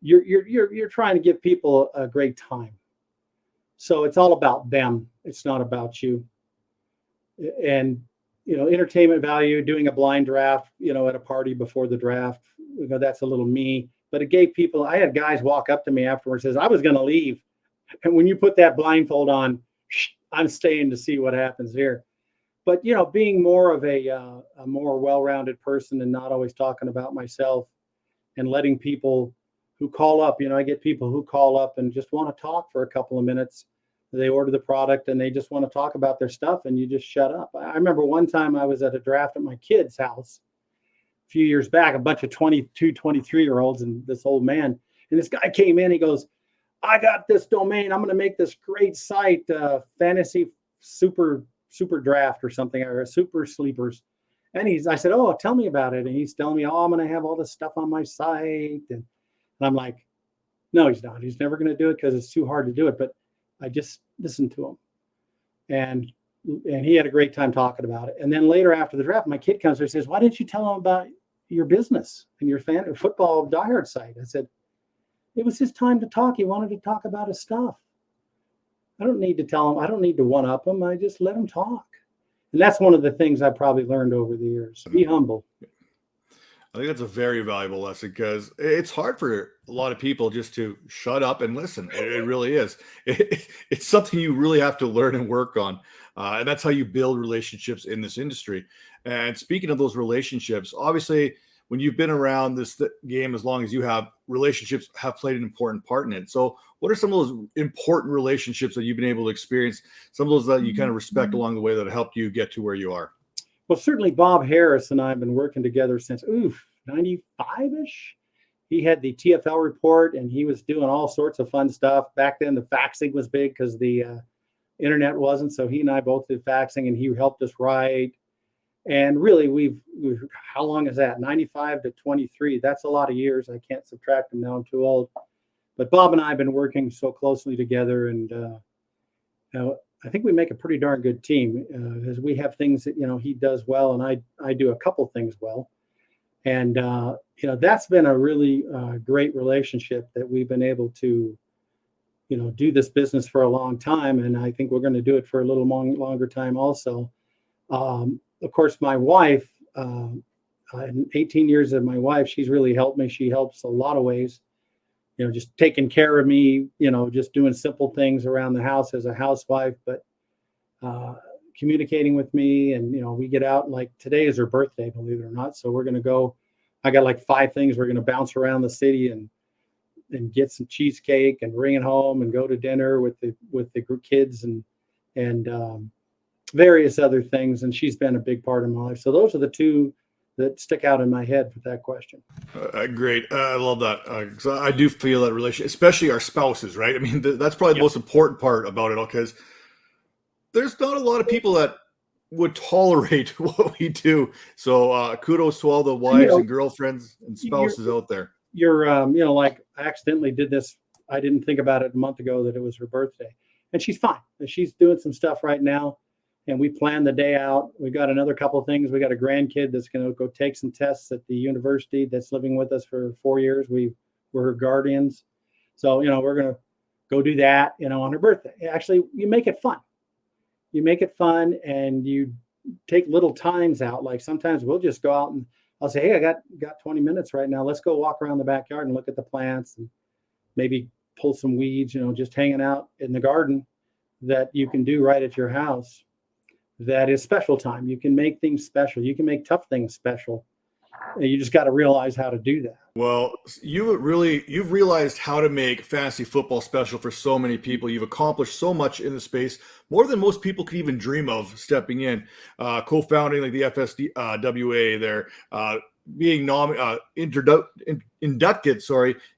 you're trying to give people a great time. So it's all about them. It's not about you. And, entertainment value, doing a blind draft, at a party before the draft, that's a little me. But it gave people, I had guys walk up to me afterwards and says, I was going to leave. And when you put that blindfold on, I'm staying to see what happens here. But, being more of a more well-rounded person and not always talking about myself and letting people who call up, I get people who call up and just want to talk for a couple of minutes. They order the product and they just want to talk about their stuff and you just shut up. I remember one time I was at a draft at my kid's house a few years back, a bunch of 22, 23-year-olds and this old man. And this guy came in, he goes, I got this domain. I'm going to make this great site, fantasy super draft or something, or super sleepers. And I said, oh, tell me about it. And he's telling me, oh, I'm going to have all this stuff on my site. And I'm like, no, he's not. He's never going to do it because it's too hard to do it. But I just listened to him. And he had a great time talking about it. And then later after the draft, my kid comes and says, why didn't you tell him about your business and your football diehard site? I said, it was his time to talk. He wanted to talk about his stuff. I don't need to tell him. I don't need to one-up him. I just let him talk. And that's one of the things I probably learned over the years. Be humble. I think that's a very valuable lesson because it's hard for a lot of people just to shut up and listen. It really is. It's something you really have to learn and work on. And that's how you build relationships in this industry. And speaking of those relationships, obviously, when you've been around this game as long as you have, relationships have played an important part in it. So what are some of those important relationships that you've been able to experience, some of those that you kind of respect along the way that helped you get to where you are? Well, certainly Bob Harris and I have been working together since 95-ish. He had the TFL report and he was doing all sorts of fun stuff. Back then, the faxing was big because the internet wasn't. So he and I both did faxing and he helped us write. And really, we've how long is that? 95 to 23. That's a lot of years. I can't subtract them now. I'm too old. But Bob and I have been working so closely together. And I think we make a pretty darn good team as we have things that, he does well. And I do a couple things well. And, that's been a really great relationship that we've been able to do this business for a long time, and I think we're going to do it for a little longer time also. Of course, my wife, in 18 years of my wife, she's really helped me. She helps a lot of ways, just taking care of me, just doing simple things around the house as a housewife, but communicating with me. And, we get out, like today is her birthday, believe it or not. So we're going to go, I got like 5 things. We're going to bounce around the city and get some cheesecake and bring it home and go to dinner with the kids and various other things. And she's been a big part of my life. So those are the 2 that stick out in my head with that question. Great. I love that. 'Cause I do feel that relation, especially our spouses, right? I mean, that's probably the most important part about it all, because there's not a lot of people that would tolerate what we do. So kudos to all the wives and girlfriends and spouses out there. You're, like I accidentally did this. I didn't think about it a month ago that it was her birthday, and she's fine. She's doing some stuff right now. And we planned the day out. We got another couple of things. We got a grandkid that's going to go take some tests at the university that's living with us for 4 years. We're her guardians. So, we're going to go do that, on her birthday. Actually, you make it fun. You make it fun, and you take little times out. Like sometimes we'll just go out and I'll say, hey, I got 20 minutes right now. Let's go walk around the backyard and look at the plants and maybe pull some weeds, just hanging out in the garden that you can do right at your house. That is special time. You can make things special. You can make tough things special. You just got to realize how to do that. Well, you've realized how to make fantasy football special for so many people. You've accomplished so much in the space, more than most people could even dream of stepping in, co-founding like the FSWA there, being inducted,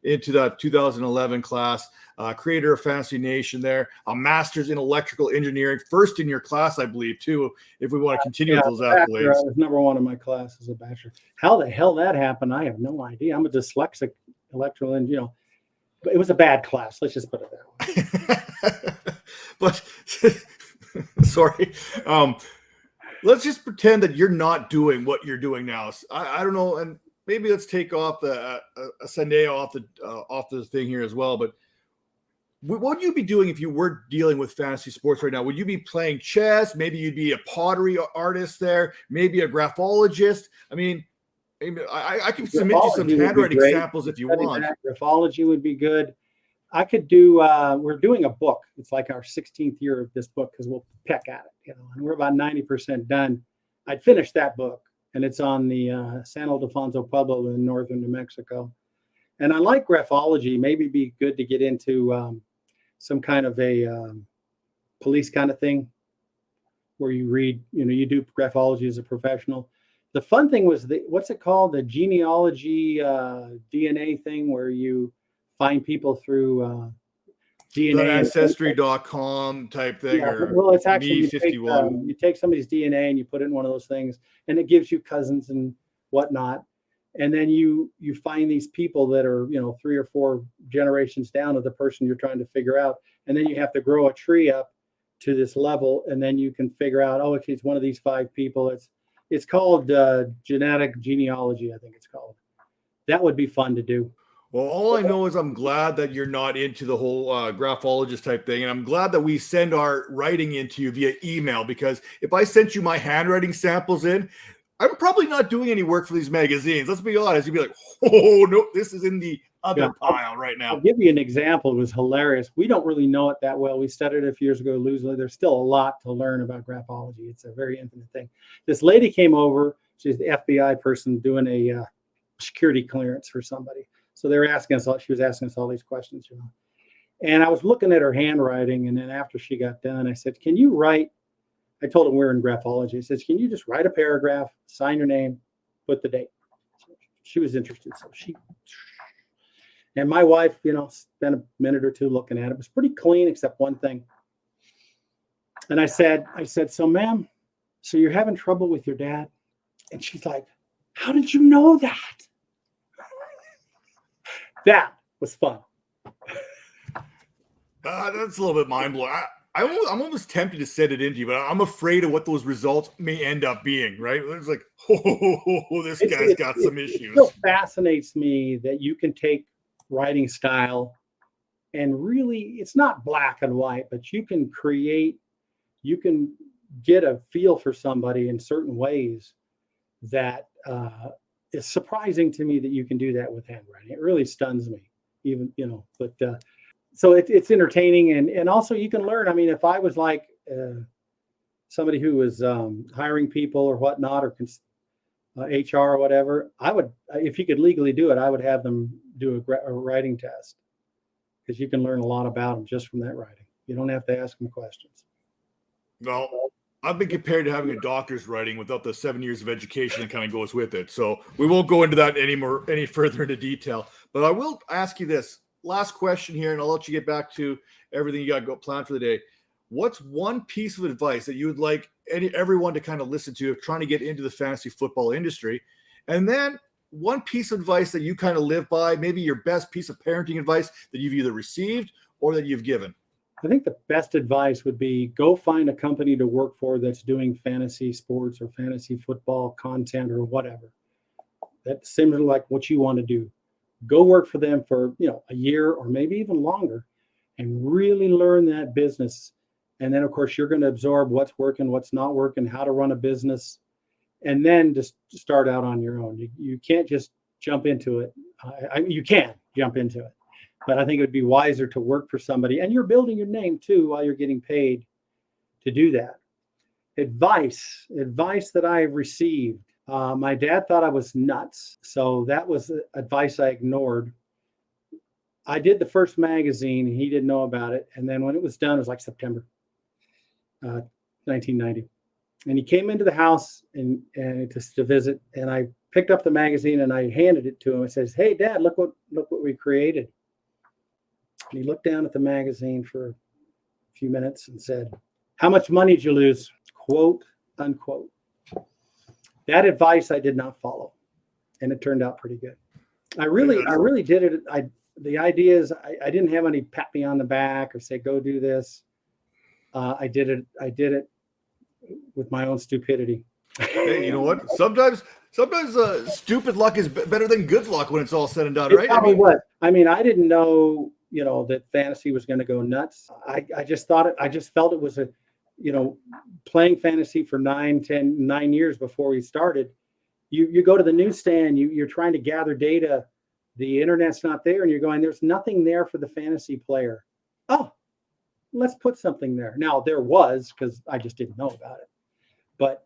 into the 2011 class, creator of Fantasy Nation there, a master's in electrical engineering, first in your class, I believe, too, if we want to continue with those accolades. I was number 1 in my class as a bachelor. How the hell that happened, I have no idea. I'm a dyslexic electrical engineer, but it was a bad class. Let's just put it that way. But, sorry. Let's just pretend that you're not doing what you're doing now. I don't know, and maybe let's take off a Sunday off the thing here as well. But what would you be doing if you were dealing with fantasy sports right now? Would you be playing chess? Maybe you'd be a pottery artist there. Maybe a graphologist. I mean, I can submit you some handwriting samples if you want. Graphology would be good. I could do, we're doing a book. It's like our 16th year of this book because we'll peck at it, and we're about 90% done. I'd finish that book, and it's on the San Ildefonso Pueblo in northern New Mexico. And I like graphology. Maybe it'd be good to get into some kind of a police kind of thing where you read, you do graphology as a professional. The fun thing was what's it called? The genealogy DNA thing where you find people through DNA. Ancestry.com type thing, or well, it's actually Me51. you take somebody's DNA and you put it in one of those things, and it gives you cousins and whatnot. And then you find these people that are 3 or 4 generations down of the person you're trying to figure out, and then you have to grow a tree up to this level, and then you can figure out, oh, it's one of these 5 people. It's called genetic genealogy, I think it's called. That would be fun to do. Well, all I know is I'm glad that you're not into the whole graphologist type thing. And I'm glad that we send our writing into you via email, because if I sent you my handwriting samples in, I'm probably not doing any work for these magazines. Let's be honest. You'd be like, oh, no, this is in the other pile right now. I'll give you an example. It was hilarious. We don't really know it that well. We studied it a few years ago loosely. There's still a lot to learn about graphology. It's a very infinite thing. This lady came over. She's the FBI person doing a security clearance for somebody. So they were asking us she was asking us all these questions, And I was looking at her handwriting, and then after she got done, I said, can you write? I told him we're in graphology. I said, can you just write a paragraph, sign your name, put the date? So she was interested. So and my wife, spent a minute or 2 looking at it. It was pretty clean, except one thing. And I said, so ma'am, so you're having trouble with your dad? And she's like, how did you know that? That was fun. That's a little bit mind-blowing. I'm almost tempted to send it into you, but I'm afraid of what those results may end up being, right? It's like, this guy's got some issues. It still fascinates me that you can take writing style And really, it's not black and white, but you can get a feel for somebody in certain ways that is surprising to me that you can do that with handwriting. It really stuns me, even, but so it's entertaining. And also you can learn. I mean, if I was like somebody who was hiring people or whatnot, or HR or whatever, I would, if you could legally do it, I would have them do a writing test, because you can learn a lot about them just from that writing. You don't have to ask them questions. Well, I've been compared to having a doctor's writing without the 7 years of education that kind of goes with it. So we won't go into that any further into detail. But I will ask you this last question here, and I'll let you get back to everything you got planned for the day. What's one piece of advice that you would like everyone to kind of listen to if trying to get into the fantasy football industry? And then one piece of advice that you kind of live by, maybe your best piece of parenting advice that you've either received or that you've given. I think the best advice would be go find a company to work for that's doing fantasy sports or fantasy football content or whatever. That's similar like what you want to do. Go work for them for, a year or maybe even longer, and really learn that business. And then, of course, you're going to absorb what's working, what's not working, how to run a business, and then just start out on your own. You can't just jump into it. You can jump into it, but I think it would be wiser to work for somebody, and you're building your name too while you're getting paid to do that. Advice that I received. My dad thought I was nuts, so that was advice I ignored. I did the first magazine. He didn't know about it, and then when it was done, it was like September 1990. And he came into the house and just to visit, and I picked up the magazine and I handed it to him. I says, "Hey, Dad, look what we created." And he looked down at the magazine for a few minutes and said, "How much money did you lose?" Quote unquote. That advice I did not follow, and it turned out pretty good. I really did it. The idea is I didn't have any pat me on the back or say go do this. I did it with my own stupidity. Hey, you know what? Sometimes stupid luck is better than good luck when it's all said and done, It right? probably was. I mean, I didn't know, that fantasy was going to go nuts. I just felt it was playing fantasy for 9 years before we started. You go to the newsstand, you're trying to gather data. The internet's not there, and you're going, there's nothing there for the fantasy player. Oh, let's put something there. Now there was, because I just didn't know about it. But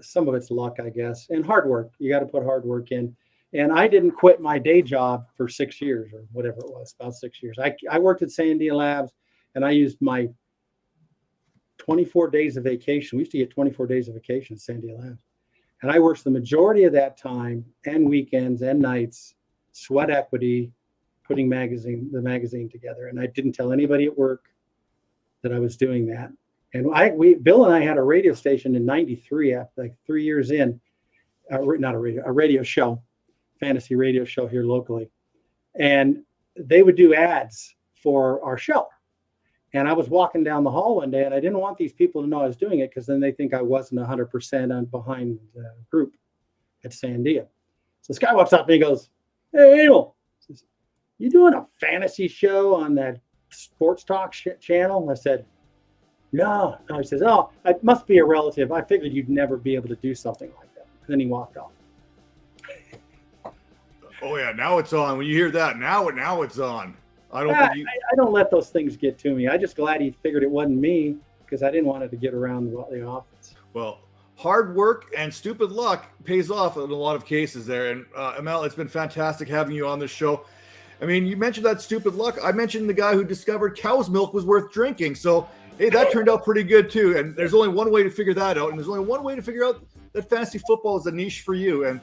some of it's luck, I guess, and hard work. You got to put hard work in. And I didn't quit my day job for 6 years or whatever it was, about 6 years. I worked at Sandia Labs, and I used my 24 days of vacation. We used to get 24 days of vacation at Sandia Labs. And I worked the majority of that time and weekends and nights, sweat equity, putting the magazine together. And I didn't tell anybody at work that I was doing that. And Bill and I had a radio station in '93, like 3 years in, a radio show, fantasy radio show here locally. And they would do ads for our show. And I was walking down the hall one day, and I didn't want these people to know I was doing it, because then they think I wasn't 100% behind the group at Sandia. So this guy walks up and he goes, "Hey, Emil, you doing a fantasy show on that sports talk channel?" I said, No. He says, "Oh, it must be a relative. I figured you'd never be able to do something like that." And then he walked off. Oh yeah, now it's on. When you hear that, now it's on. I don't let those things get to me. I'm just glad he figured it wasn't me, because I didn't want it to get around the office. Well, hard work and stupid luck pays off in a lot of cases there. And Emil, it's been fantastic having you on this show. I mean, you mentioned that stupid luck. I mentioned the guy who discovered cow's milk was worth drinking. So, hey, that turned out pretty good too. And there's only one way to figure that out. And there's only one way to figure out that fantasy football is a niche for you. And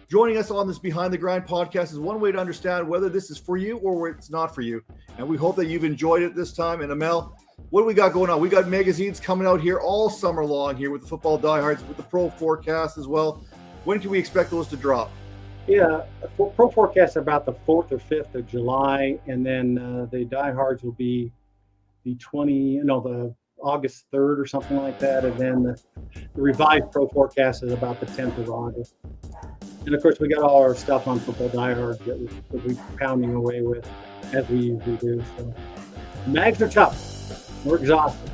joining us on this Behind the Grind podcast is one way to understand whether this is for you or it's not for you. And we hope that you've enjoyed it this time. And Emil, what do we got going on? We got magazines coming out here all summer long here with the Football Diehards, with the Pro Forecast as well. When can we expect those to drop? Yeah, Pro Forecast about the 4th or 5th of July. And then the Diehards will be the August 3rd or something like that. And then the revised Pro Forecast is about the 10th of August. And of course, we got all our stuff on Football Die Hard that we're pounding away with, as we usually do. So, mags are tough. We're exhausted.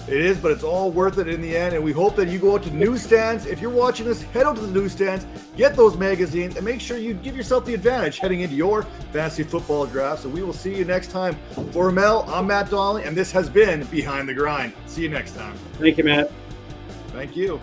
It is, but it's all worth it in the end. And we hope that you go out to newsstands. If you're watching this, head out to the newsstands, get those magazines, and make sure you give yourself the advantage heading into your fantasy football draft. So we will see you next time. For Mel, I'm Matt Donnelly, and this has been Behind the Grind. See you next time. Thank you, Matt. Thank you.